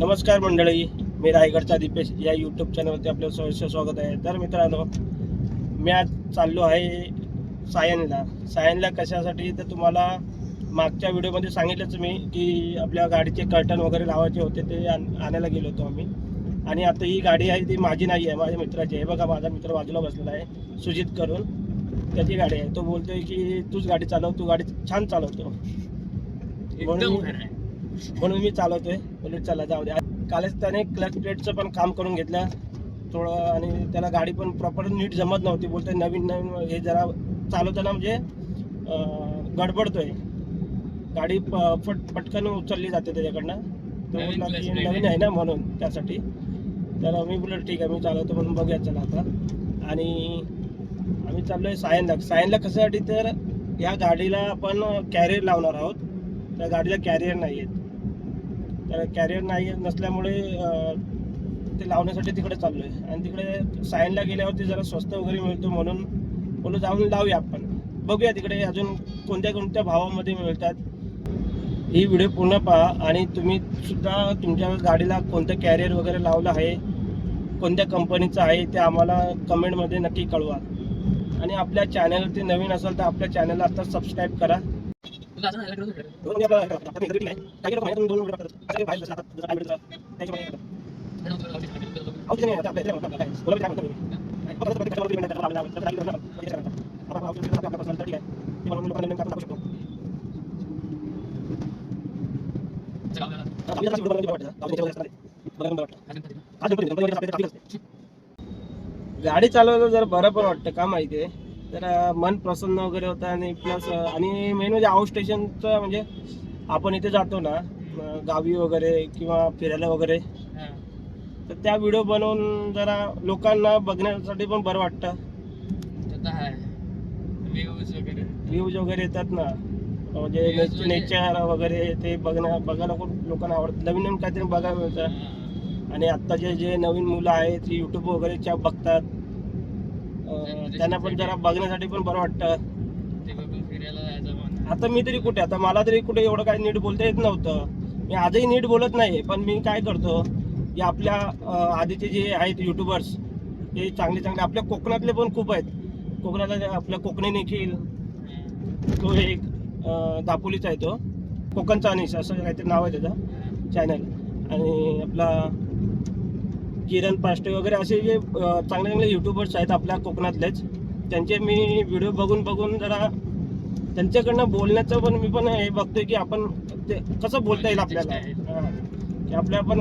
नमस्कार मंडळी, मी रायगडचा दीपेश या यूट्यूब चॅनलवरती आपलं सहर्ष स्वागत आहे. तर मित्रांनो, मी आज चाललो आहे सायनला कशासाठी, तर तुम्हाला मागच्या व्हिडिओमध्ये सांगितलंच मी की आपल्या गाडीचे कर्टन वगैरे लावायचे होते, ते आणायला गेलो होतो आम्ही. आणि आता ही गाडी आहे ती माझी नाही आहे, माझ्या मित्राची आहे. बघा, माझा मित्र बाजूला बसलेला आहे, सुजित करून, त्याची गाडी आहे. तो बोलतोय की तूच गाडी चालव, तू गाडी छान चालवतो, म्हणून मी चालवतोय. बोलले चला जाऊ दे. कालच त्याने क्लच प्लेटचं पण काम करून घेतलं थोडं, आणि त्याला गाडी पण प्रॉपर नीट जमत नव्हती. बोलतोय नवीन हे जरा चालवताना म्हणजे गडबडतोय गाडी, पटकन उचलली जाते त्याच्याकडनं. तो बोलला की नवीन आहे ना, म्हणून त्यासाठी. तर मी बोललो ठीक आहे, मी चालवतो म्हणून बघूया चला आता. आणि आम्ही चाललोय सायनला कशासाठी, तर या गाडीला आपण कॅरियर लावणार आहोत. त्या गाडीला कॅरियर नाही आहेत, तर कॅरियर नाही नसल्यामुळे ते लावण्यासाठी तिकडे चाललो आहे. आणि तिकडे सायनला गेल्यावरती जरा स्वस्त वगैरे मिळतो, म्हणून बोलू जाऊन लावूया आपण. बघूया तिकडे अजून कोणत्या कोणत्या भावामध्ये मिळतात. ही व्हिडिओ पूर्ण पहा, आणि तुम्ही सुद्धा तुमच्या गाडीला कोणतं कॅरियर वगैरे लावलं आहे, कोणत्या कंपनीचं आहे, ते आम्हाला कमेंटमध्ये नक्की कळवा. आणि आपल्या चॅनलवरती नवीन असाल तर आपल्या चॅनलला आता सबस्क्राईब करा. गाडी चालवायला जरा बरं पण वाटतं, का माहिती आहे, जरा मन प्रसन्न वगैरे होतं. आणि प्लस आणि मेन म्हणजे आउट स्टेशनचं, म्हणजे आपण इथे जातो ना गावी वगैरे किंवा फिरायला वगैरे, तर त्या व्हिडिओ बनवून जरा लोकांना बघण्यासाठी पण बरं वाटतं. व्ह्यूज वगैरे येतात ना, म्हणजे नेचर वगैरे ते बघायला खूप लोकांना आवडतं. नवीन नवीन काहीतरी बघायला मिळतं. आणि आत्ताचे जे नवीन मुलं आहेत यूट्यूब वगैरे बघतात, त्यांना पण जरा बघण्यासाठी पण बरं वाटतं. आता मी तरी कुठे, आता मला तरी कुठे एवढं काही नीट बोलता येत नव्हतं. मी आजही नीट बोलत नाही, पण मी काय करतो की आपल्या आधीचे जे आहेत युट्यूबर्स, ते चांगले आपल्या कोकणातले पण खूप आहेत. कोकणातला आपल्या कोकणी निखिल, तो एक दापोलीचा आहे, तो कोकणचा अनिश असं काहीतरी नाव आहे त्याचं चॅनल. आणि आपला किरण पाष्टे वगैरे असे जे चांगले चांगले यूट्यूबर्स आहेत आपल्या कोकणातलेच, त्यांचे मी व्हिडिओ बघून जरा त्यांच्याकडनं बोलण्याचं पण मी पण हे बघतोय की आपण ते कसं बोलता येईल आपल्याला. की आपल्या पण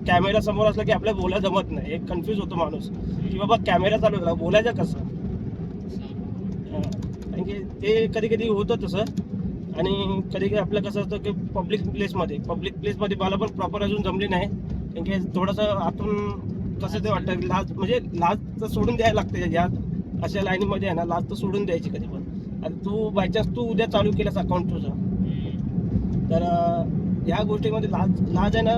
कॅमेरा समोर असला की आपल्याला बोलायला जमत नाही, एक कन्फ्यूज होतो माणूस की बाबा कॅमेरा चालू झाला, बोलायचं कसं. कारण की ते कधी कधी होतं तसं. आणि कधी आपलं कसं असतं की पब्लिक प्लेसमध्ये मला पण प्रॉपर अजून जमली नाही. कारण की थोडंसं आतून कसं ते वाटतं, लाज म्हणजे लाज तर सोडून द्यायला लागते. या अशा लाईनीमध्ये आहे ना, लाज तर सोडून द्यायची कधी पण. आता तू बायचान्स तू उद्या चालू केलंस अकाउंट तुझं, तर ह्या गोष्टीमध्ये लाज आहे ना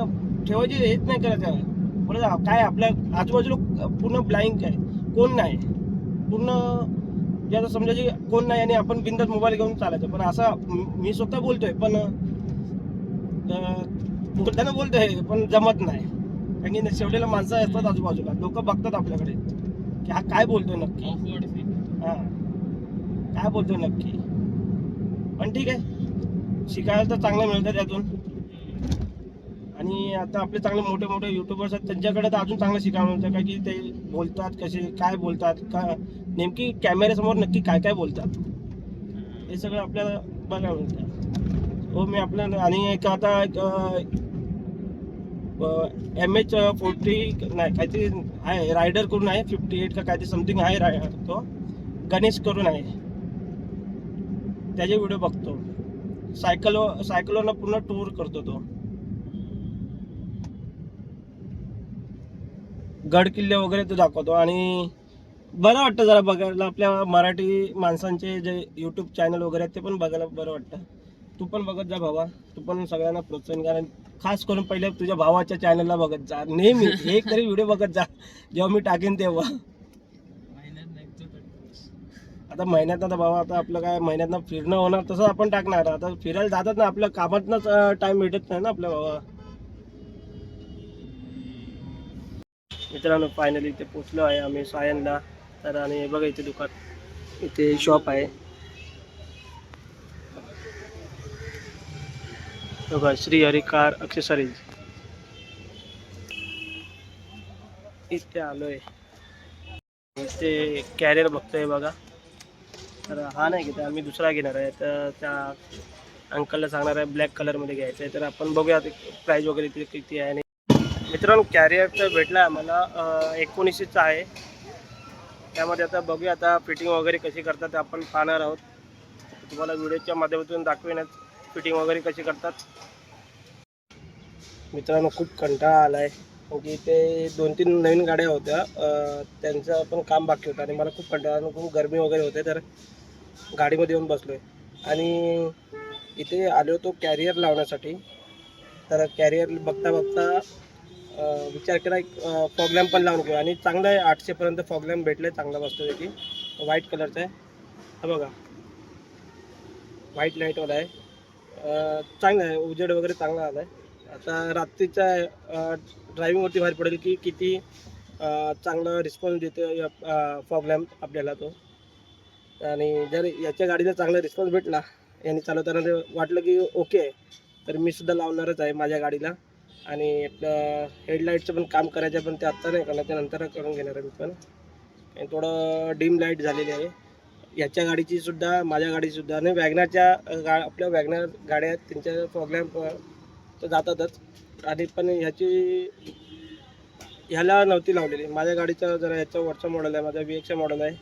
ठेवायची, हेच नाही करायचं. बरं काय आपल्या आजूबाजूला पूर्ण ब्लँक आहे, कोण नाही, पूर्ण ज्याचं समजायची कोण नाही, आणि आपण बिंदास मोबाईल घेऊन चालायचं. पण असं मी स्वतः बोलतोय, पण त्यांना बोलतोय पण जमत नाही. कारण की शेवटीला माणसं असतात आजूबाजूला, लोक बघतात आपल्याकडे की हा काय बोलतोय नक्की, हा काय बोलतोय नक्की. पण ठीक आहे, शिकायला तर चांगलं मिळतं त्यातून. आणि आता आपले चांगले मोठे मोठे युट्यूबर्स आहेत, त्यांच्याकडे तर अजून चांगलं शिकायला मिळतं. काय की ते बोलतात कसे, काय बोलतात, का नेमकी कॅमेऱ्यासमोर नक्की काय काय बोलतात, हे सगळं आपल्याला बघायला मिळतं. हो, मी आपल्याला आणि एक आता MH40 नाही काहीतरी आहे, रायडर करून आहे, 58 का काहीतरी समथिंग आहे, तो गणेश करून आहे, त्याचे व्हिडिओ बघतो. सायकलवरनं पूर्ण टूर करतो तो. गड किल्ले वगैरे तो दाखवतो. आणि बरं वाटतं जरा बघायला, आपल्या मराठी माणसांचे जे यूट्यूब चॅनल वगैरे आहेत ते पण बघायला बरं वाटतं. तू पण बघत जा भावा, तू पण सगळ्यांना प्रोत्साहन करा. खास करून पहिले तुझ्या भावाच्या चॅनलला बघत जा, नेहमी एक तरी व्हिडिओ बघत जा जेव्हा मी टाकेन तेव्हा. आता महिन्यात, आता भावा आता आपलं काय महिन्यातनं फिरणं होणार, तसं आपण टाकणार. आता फिरायला जातात ना, आपल्या कामातनंच टाइम भेटत नाही ना आपल्या भावा. मित्रांनो फायनली इथे पोचलो आहे आम्ही सायनला. तर आणि बघा इथे दुकान, इथे शॉप आहे बघा, श्री हरी कार ॲक्सेसरीज. इथे आलोय, इथे कॅरियर बघतोय बघा. तर हा नाही घेत आम्ही, दुसरा घेणार आहे. तर त्या अंकलला सांगणार आहे ब्लॅक कलरमध्ये घ्यायचं आहे. तर आपण बघूया प्राईज वगैरे इथे किती आहे. आणि मित्रांनो कॅरियर तर भेटला आहे आम्हाला, 1900चा आहे. त्यामध्ये आता बघूया आता फिटिंग वगैरे कशी करतात ते आपण पाहणार आहोत. तुम्हाला व्हिडिओच्या माध्यमातून दाखवेनच फिटिंग वगैरे कशी करतात. मित्रांनो खूप कंटाळा आला आहे, म्हणजे इथे 2-3 नवीन गाड्या होत्या, त्यांचं पण काम बाकी होतं आणि मला खूप कंटाळा आणि खूप गरमी वगैरे होते. तर गाडीमध्ये येऊन बसलो आहे आणि इथे आलो होतो कॅरियर लावण्यासाठी. तर कॅरियर बघता बघता विचार केला एक फॉग लॅम्प पण लावून घेऊ. आणि चांगलं आहे, 800पर्यंत फॉग लॅम्प भेटले, चांगला मस्तपैकी व्हाईट कलरचा आहे. हा बघा व्हाईट लाईटवाला आहे, चांगला आहे, उजेड वगैरे चांगला आला आहे. आता रात्रीच्या ड्रायव्हिंगवरती बाहेर पडेल की किती चांगला रिस्पॉन्स देतो फॉग लॅम्प आपल्याला तो. आणि जर याच्या गाडीला चांगला रिस्पॉन्स भेटला, यांनी चालवताना ते वाटलं की ओके आहे, तर मी सुद्धा लावणारच आहे माझ्या गाडीला. आणि आपलं हेडलाईटचं पण काम करायचं आहे, पण ते आत्ता नाही करणार, त्यानंतर करून घेणार आहे मी पण. आणि थोडं डिम लाईट झालेली आहे याच्या गाडीची सुद्धा, माझ्या गाडीसुद्धा. आणि वॅगनारच्या आपल्या वॅगनार गाड्या आहेत त्यांच्या फॉग लॅम्प तर जातातच. आणि पण ह्याला नव्हती लावलेली. माझ्या गाडीचं जरा ह्याचं वरचं मॉडेल आहे, माझा VX मॉडेल आहे,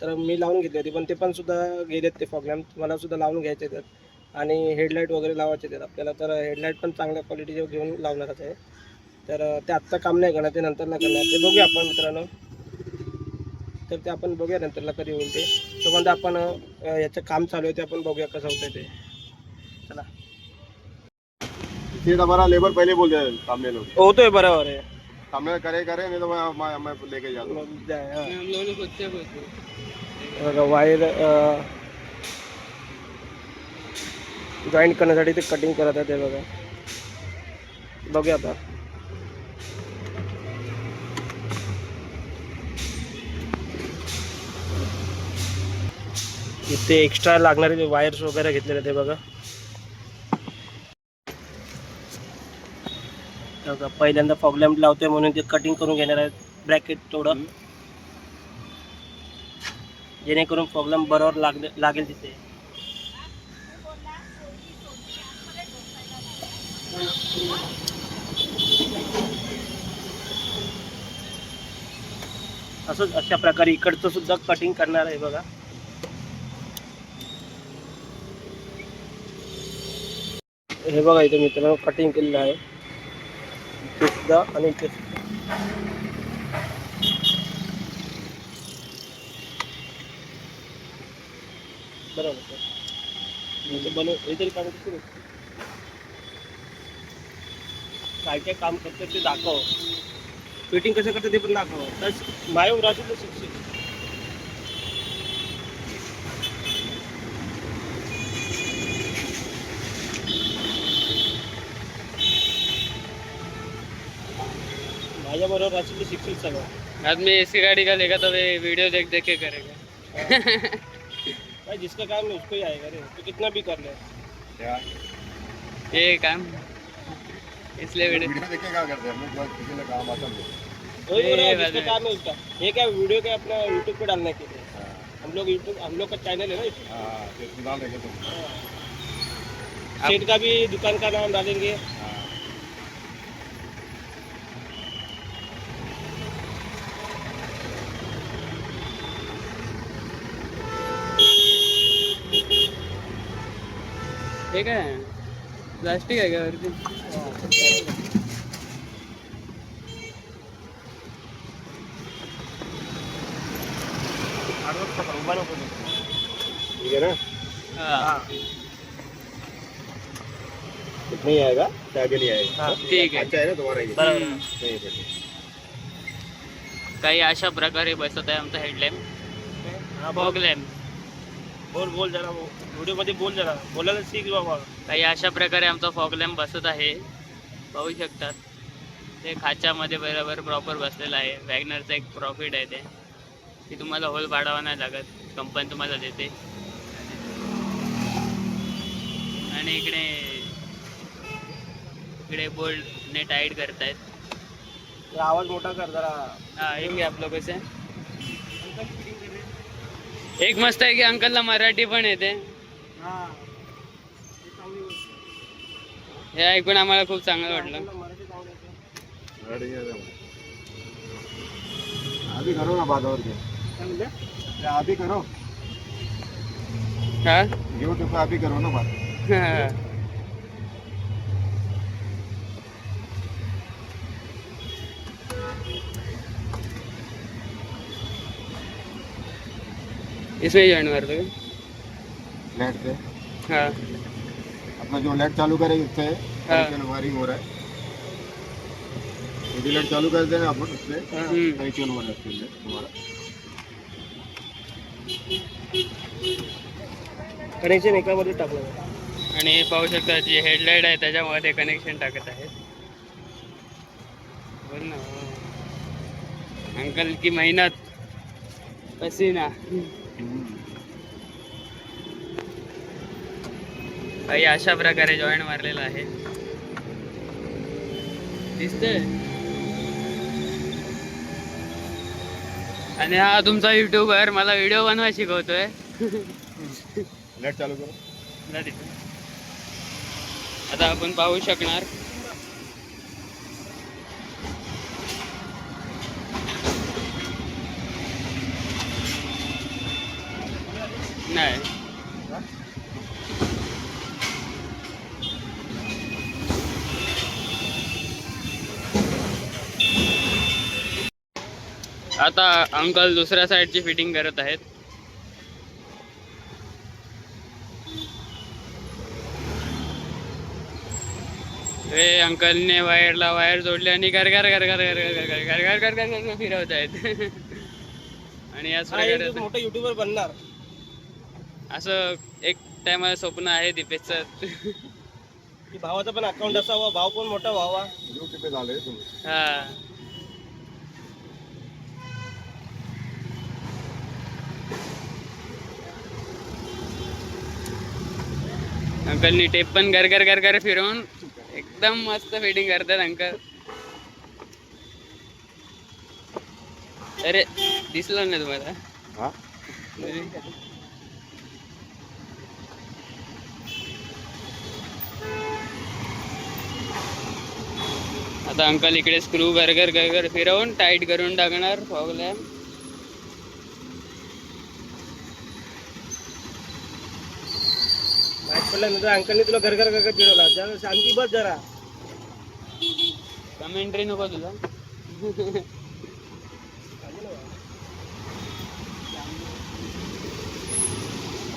तर मी लावून घेतली होती, पण ते पण सुद्धा गेलेत ते फॉग लॅम्प. मला सुद्धा लावून घ्यायचे आहेत. आणि हेडलाईट वगैरे लावायचे आहेत आपल्याला, तर हेडलाईट पण चांगल्या क्वालिटीचे घेऊन लावणारच आहे. तर ते आत्ता काम नाही करणार, ते नंतर नाही करणार, ते बघूया आपण मित्रांनो. तर ते आपण बघूया नंतरला कधी होईल ते. तोपर्यंत आपण याचं काम चालू आहे ते आपण बघूया कसं होतं ते. चला, ये हमारा लेबर पहले बोल दिया सामने लोग, होतोय बरोबर आहे. सामने करे नहीं तो मैं लेके जाता हूँ. मग जाय, हा. बघा वायर जॉईंट करण्यासाठी ते कटिंग करत आहे ते बघा. बघूया आता. इथे एक्स्ट्रा लागणारे वायर्स वगैरे घेतलेले ते बघा. पहिल्यांदा फॉग लॅम्प लावतोय म्हणून ते कटिंग करून घेणार आहेत ब्रॅकेट थोडं, जेणेकरून फॉग लॅम्प बरोबर लागेल तिथे. असंच अशा प्रकारे इकडचं सुद्धा कटिंग करणार आहे बघा. हे बघा इथे मित्रांनो कटिंग केलेलं आहे इथे सुद्धा आणि इथे सुद्धा. बरोबर बनव हे तरी काम करू, काय काय काम करतं ते दाखव, फिटिंग कसं करतं ते पण दाखव. तर मायव राजू तर शिक्षक माझ्या बरोबर राजू तर शिक्षक सगळं. आज मैं ऐसी गाड़ी का लेगा तो वीडियो देख देख के करेगा. भाई जिसका काम है उसको ही आएगा रे, तो कितना भी कर ले. क्या ये काम इसलिए वीडियो वीडियो देख के क्या करते हैं हम लोग, किसी ने काम आता है. वही बोल रहा है, ये जिसका काम है उसका. ये क्या वीडियो क्या अपना यूट्यूब पे डालने के लिए, हम लोग का चैनल है ना इसमें. हाँ तो डाल देंगे तुम. सेट का भी दुकान का नाम डालेंगे. हे काय प्लास्टिक आहे का वरती? ठीक है ना. हाँ नहीं आएगा तो आगे नहीं आएगा. हाँ, ठीक आहे. अच्छा है ना तुम्हारा ये. बरोबर. नहीं है. काही अशा प्रकारे बसत आहे आमचा हेडलॅम्प, हाँ फॉग लॅम्प. बोल जरा, व्हिडिओ मध्ये बोल जरा, बोलायला शिक बाबा. काही अशा प्रकारे आमचा फॉग लॅम्प बसत आहे, पाहू शकतात. ते खाच्यामध्ये बरोबर प्रॉपर बसलेलं आहे. वॅगनरचं एक प्रॉफिट आहे ते, की तुम्हाला होल पाडावा नाही लागत, कंपनी तुम्हाला देते. आणि इकडे इकडे बोल्टने टाईट करतायत. आवाज मोठा कर जरा. हा एक आप लोग से एक मस्त आहे की अंकलला मराठी पण येते. हा हे चांगली गोष्ट आहे. हे ऐकून आम्हाला खूप चांगलं वाटलं. आपल्याला मराठी चांगली येते. रेडी है एकदम। अभी करो ना बात और क्या काय म्हणले? अभी करो हा यूट्यूब पे अभी करो ना बात। इसमें जॉइन कर दो। नेट पे हाँ अपना जो नेट चालू करेंगे उससे हाँ। कनेक्शन वायरिंग हो रहा है। यदि नेट चालू कर देना अपन उससे कनेक्शन हो रहा है उसके तुम्हारा। कनेक्शन एकामध्ये टाकलं. आणि हे पाहू शकता जी हेडलाईट आहे त्याच्यामध्ये कनेक्शन टाकत आहेत. बोल ना अंकल की मेहनत पसीना. काही अशा प्रकारे जॉईंट मारलेला आहे दिसतंय. आणि हा तुमचा युट्यूबर मला व्हिडिओ बनवायला शिकवतोय. नेट चालू करो। आता आपण पाहू शकणार नाही. आता अंकल दुसऱ्या साईडची फिटिंग करत आहेत. हे अंकलने वायरला वायर जोडले आणि घर घर घर घर घर घर घर घर घर घर घर फिरवत आहेत. आणि याच प्रकारे मोठा युट्यूबर बनणार असं एक टायमाला स्वप्न आहे दीपेशचं. की भावाचा पण अकाउंट असावा, भाव पण मोठा व्हावा. यूट्यूब पे डाले तुम्ही। हा अंकलनी टेप पण घर घर घर घर फिरवून एकदम मस्त फिटिंग करतात अंकल. अरे दिसलं ना तुम्हाला? हाँ आता अंकल इकडे स्क्रू गरगर गरगर फिरवून टाईट करून टाकणार फॉग लॅम्प. माहीत पडल्यानंतर अंकलने तुला घर घर घर फिरवला. जरा शांती बस जरा. कमेंट्री नको तुला.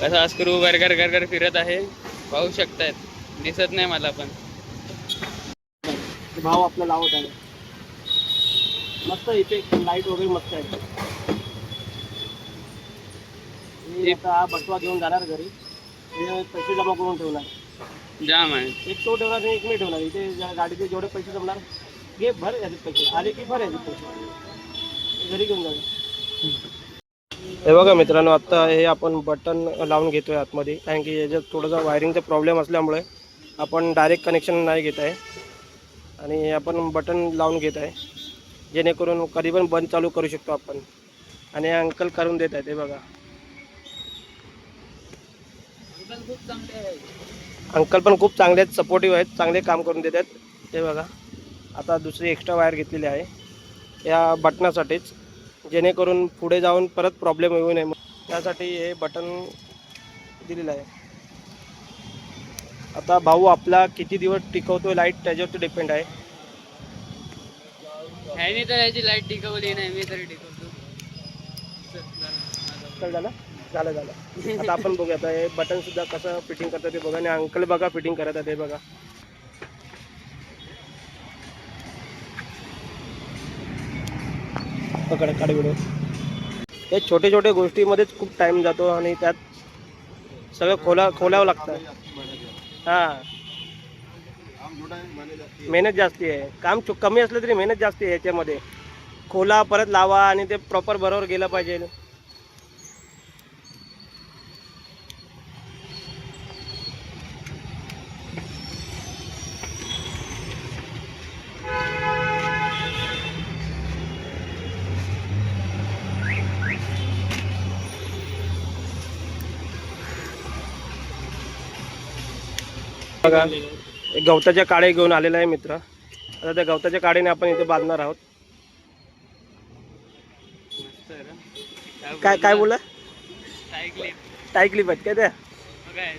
कसा स्क्रू गरगर गरगर फिरत आहे पाहू शकतायत. दिसत नाही मला पण. भाव आपला लावत आहे. मस्त इथे लाईट वगैरे मस्त आहे. मी आता हा बटवा घेऊन जाणार घरी. हे पैसे जमा करून ठेवणार. जाम आहे. एक तो ठेवणार नाही, एक मी ठेवणार. इथे गाडीचे जेवढे पैसे जमणार घे, भर याचे पैसे. आले की भर याचे पैसे. घरी घेऊन जाणार. हे बघा मित्रांनो, आता हे आपण बटन लावून घेतोय आतमध्ये. कारण की याच्यात थोडासा वायरिंगचा प्रॉब्लेम असल्यामुळे आपण डायरेक्ट कनेक्शन नाही घेत आहे. आणि आपण बटन लावून घेत आहे, जेणेकरून कधी पण बंद चालू करू शकतो आपण. आणि अंकल करून देत आहेत. हे बघा अंकल पण खूप चांगले आहेत, सपोर्टिव्ह आहेत, चांगले काम करून देत आहेत. हे बघा आता दुसरी एक्स्ट्रा वायर घेतलेली आहे या बटनासाठीच, जेणेकरून पुढे जाऊन परत प्रॉब्लेम येऊ नये त्यासाठी हे बटन दिलेलं आहे. आता भाऊ आपला किती दिवस टिकवतोय लाईट त्याच्यावरती डिपेंड आहे. ह्याने तर याची लाईट टिकवली नाही, मी तरी टिकवतो. झालं झालं झालं. आता आपण बघूया आता हे बटन सुद्धा कसं फिटिंग करतात ते बघा. आणि अंकल बघा फिटिंग करत आहे. हे बघा पकड काढ व्हिडिओ. हे छोटे छोटे गोष्टीमध्येच खूप टाइम जातो आणि त्यात सगळं खोलावं लागतं. हां छोटा आहे, मेहनत जास्ती आहे. मेहनत जास्ती आहे. काम कमी असलं तरी मेहनत जास्ती आहे याच्यामध्ये. खोला परत लावा आणि ते प्रॉपर बरोबर गेलं पाहिजे. बघा एक गवताच्या काड्या घेऊन आलेला आहे मित्र. आता त्या गवताच्या काडीने आपण इथे बांधणार आहोत. मस्त आहे रे. काय काय बोला? Tie clip. टाय क्लिप आहेत काय त्या? काय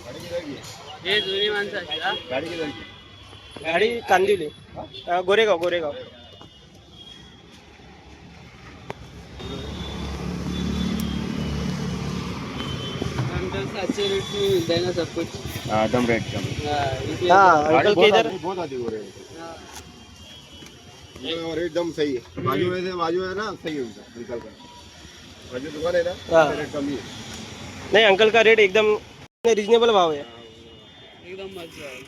गाडी किती आहे? हे जुनी माणसाची हा? गाडी किती आहे? गाडी कांदिवली. गोरेगाव गोरेगाव. अंकल 700 रेट में मिलता है ना सब कुछ. हाँ, एकदम रेट कम है। हाँ गाड़ी अंकल के बहुत इधर आती- बहुत आती हो रही है। हाँ. ये रेट एकदम सही है। बाजू में से बाजू है ना, सही है उनका निकल कर। बाजू दुकान है ना, हाँ. रेट कम ही है। नाही अंकल का रेट एकदम रिजनेबल भाव आहे. एकदम मस्त आहे.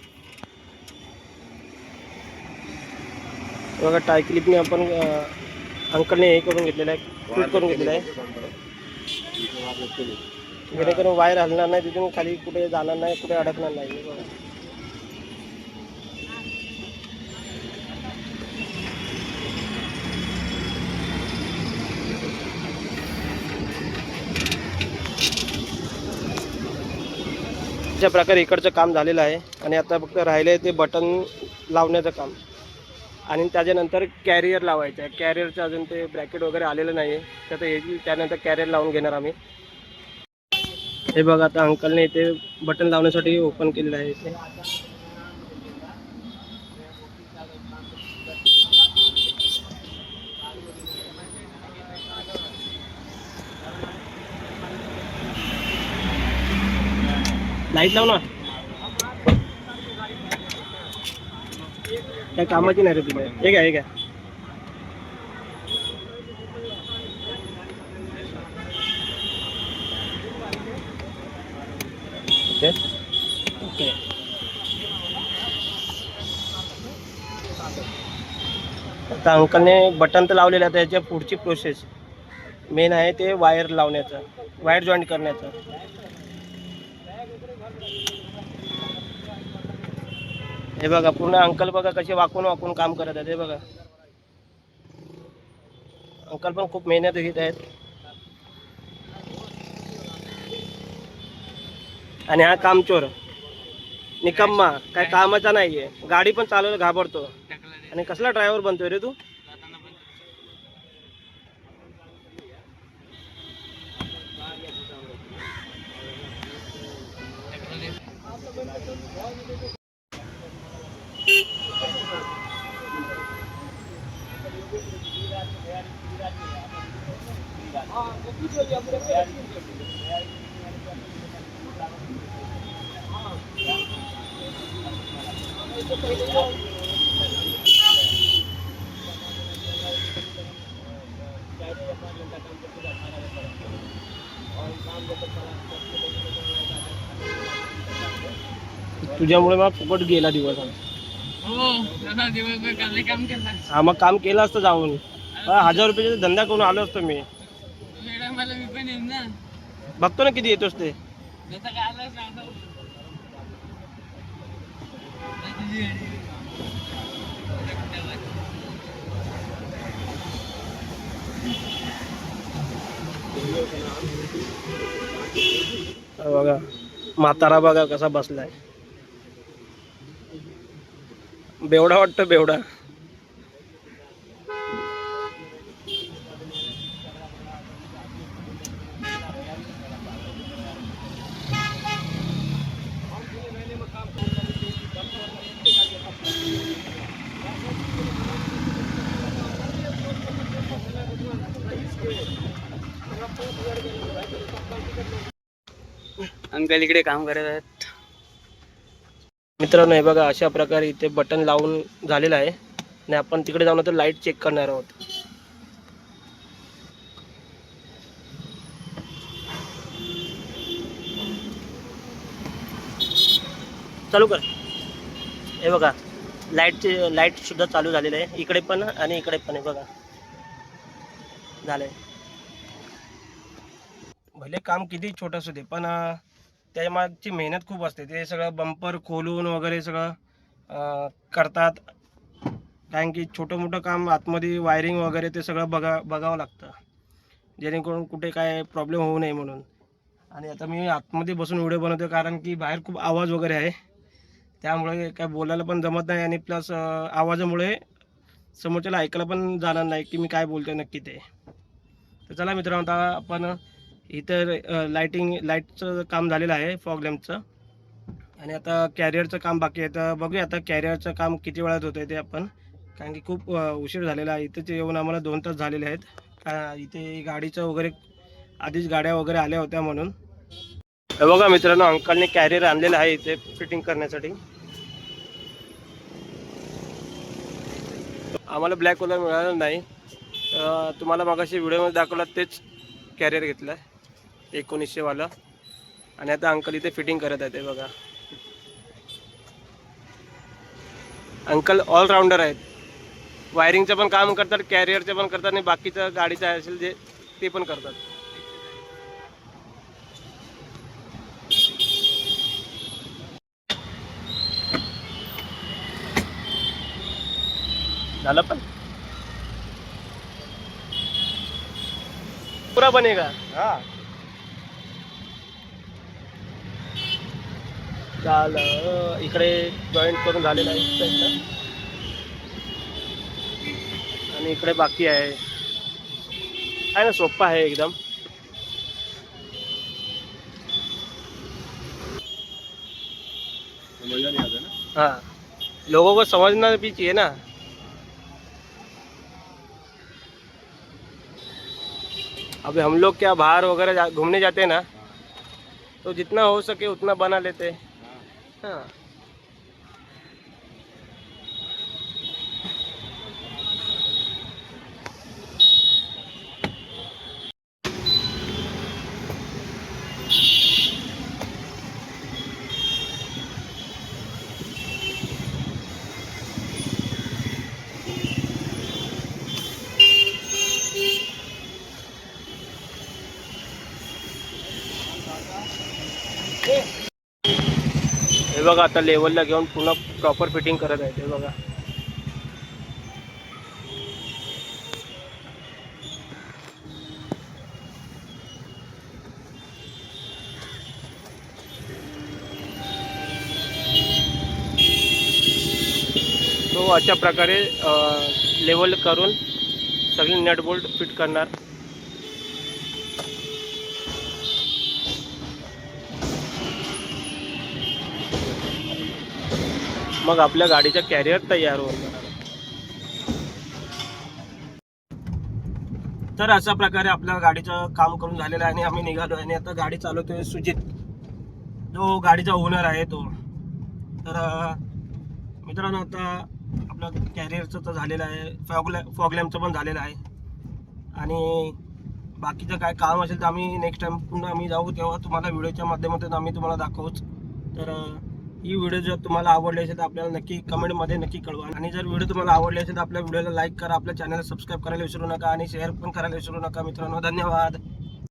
बघा टाय क्लिपने आपण अंकलने हे करून घेतलेलं आहे, फिट करून घेतलेलं आहे. जेणेकरून वायर हलणार नाही, तिथून खाली कुठे जाणार नाही, कुठे अडकणार नाही. हे बघा. अशा प्रकारे इकडचं काम झालेलं आहे आणि आता फक्त राहिलं आहे ते बटन लावण्याचं काम आणि त्याच्यानंतर कॅरियर लावायचं आहे. कॅरियरचं अजून ते ब्रॅकेट वगैरे आलेलं नाही आहे, तर हे त्यानंतर कॅरियर लावून घेणार आम्ही. हे बघा आता अंकलने इथे बटन लावण्यासाठी ओपन केलेलं आहे इथे. लाईट लाव ना. काय कामाची नाही रे तुला. हे काय हे काय ओके. आता अंकलने बटन तर लावलेलं आहे. त्याच्या पुढची प्रोसेस मेन आहे ते वायर लावण्याचं, वायर जॉईंट करण्याचं. हे बघा पूर्ण अंकल बघा कसे वाकून वाकून काम करत आहेत. हे बघा अंकल पण खूप मेहनत घेत आहेत. आणि हा कामचोर निकम्मा काय कामाचा नाहीये. गाडी पण चालवायला घाबरतो. आणि कसला ड्रायव्हर बनतोय रे तू. तुझ्यामुळे मग फुकट गेला दिवस. हो तसा दिवसभर काल काम केला. हा मग काम केलं असतं जाऊन. 1000 रुपयाचा धंदा करून आलो असतो मी. मला मी पण येईन ना. बघतो ना किती येतोस ते. जसं काय आलं सांगतो. बघा म्हातारा बघा कसा बसलाय. बेवडा वाटतं बेवडा. अंकल इकडे काम करत आहेत. मित्रांनो हे बघा अशा प्रकारे इथे बटन लावून झालेलं आहे आणि आपण तिकडे जाऊन आता लाईट चेक करणार आहोत. चालू कर. हे बघा लाईट सुद्धा चालू झालेलं आहे, इकडे पण आणि इकडे पण आहे बघा, झालंय. भले काम किती छोटं असू दे, पण त्याच्या मागची मेहनत खूप असते. ते सगळं बंपर खोलून वगैरे सगळं करतात, कारण की छोटं मोठं काम आतमध्ये वायरिंग वगैरे ते सगळं बघावं लागतं, जेणेकरून कुठे काय प्रॉब्लेम होऊ नये म्हणून. आणि आता मी आतमध्ये बसून व्हिडिओ बनवतो, कारण की बाहेर खूप आवाज वगैरे आहे, त्यामुळे काय बोलायला पण जमत नाही. आणि प्लस आवाजामुळे समोरच्याला ऐकायला पण जाणार नाही की मी काय बोलतोय नक्की ते. तर चला मित्रांनो, आता आपण इथं लाईटचं काम झालेलं आहे, फॉग लॅम्पचं. आणि आता कॅरियरचं काम बाकी आहे. तर बघूया आता कॅरियरचं काम किती वेळात होतं आहे ते आपण, कारण की खूप उशीर झालेला आहे. इथंच येऊन आम्हाला 2 तास झालेले आहेत. इथे गाडीचं वगैरे आधीच गाड्या वगैरे आल्या होत्या म्हणून. हे बघा मित्रांनो, अंकलने कॅरियर आणलेलं आहे इथे फिटिंग करण्यासाठी. आम्हाला ब्लॅक कलर मिळाला नाही, तुम्हाला मगाशी व्हिडिओमध्ये दाखवलं तेच कॅरियर घेतलं आहे 1900 वाला. आणि आता अंकल इथे फिटिंग करत आहेत. ते बघा, अंकल ऑलराऊंडर आहेत, वायरिंगचं पण काम करतात, कॅरियरचं पण करतात, आणि बाकीचं गाडीचं असेल जे ते पण करतात. झालं पण पुरा बनेगा. हाँ झालं, इकडे जॉईंट करून झालेलं आहे आणि इकडे बाकी आहे ना, सोपं आहे एकदम. मजा नहीं आता ना. हाँ, लोगों को समझना भी चाहिए ना. अभी हम लोग क्या बाहर वगैरह घूमने जाते हैं ना, तो जितना हो सके उतना बना लेते हैं. हाँ, हे बघा आता लेवलला घेऊन पुन्हा प्रॉपर फिटिंग करत आहे. ते बघा, तो अशा प्रकारे लेवल करून सगळे नट बोल्ट फिट करणार. मग आपल्या गाडीचा कॅरियर तयार होऊन जाणार. तर अशा प्रकारे आपल्या गाडीचं काम करून झालेलं आहे आणि आम्ही निघालो. आणि आता गाडी चालवतोय सुजित, जो गाडीचा ओनर आहे तो. तर मित्रांनो, आता आपलं कॅरियरचं तर झालेलं आहे, फॉग लॅम्पचं पण झालेलं आहे. आणि बाकीचं काय काम असेल तर आम्ही नेक्स्ट टाइम पुन्हा आम्ही जाऊ, तेव्हा तुम्हाला व्हिडिओच्या माध्यमातून आम्ही तुम्हाला दाखवूच. तर ही व्हिडिओ जर तुम्हाला आवडली असेल तर आपल्याला नक्की कमेंटमध्ये नक्की कळवा. आणि जर व्हिडिओ तुम्हाला आवडली असेल तर आपल्या व्हिडिओला लाईक करा, आपल्या चॅनलला सबस्क्राईब करायला विसरू नका आणि शेअर पण करायला विसरू नका. मित्रांनो, धन्यवाद.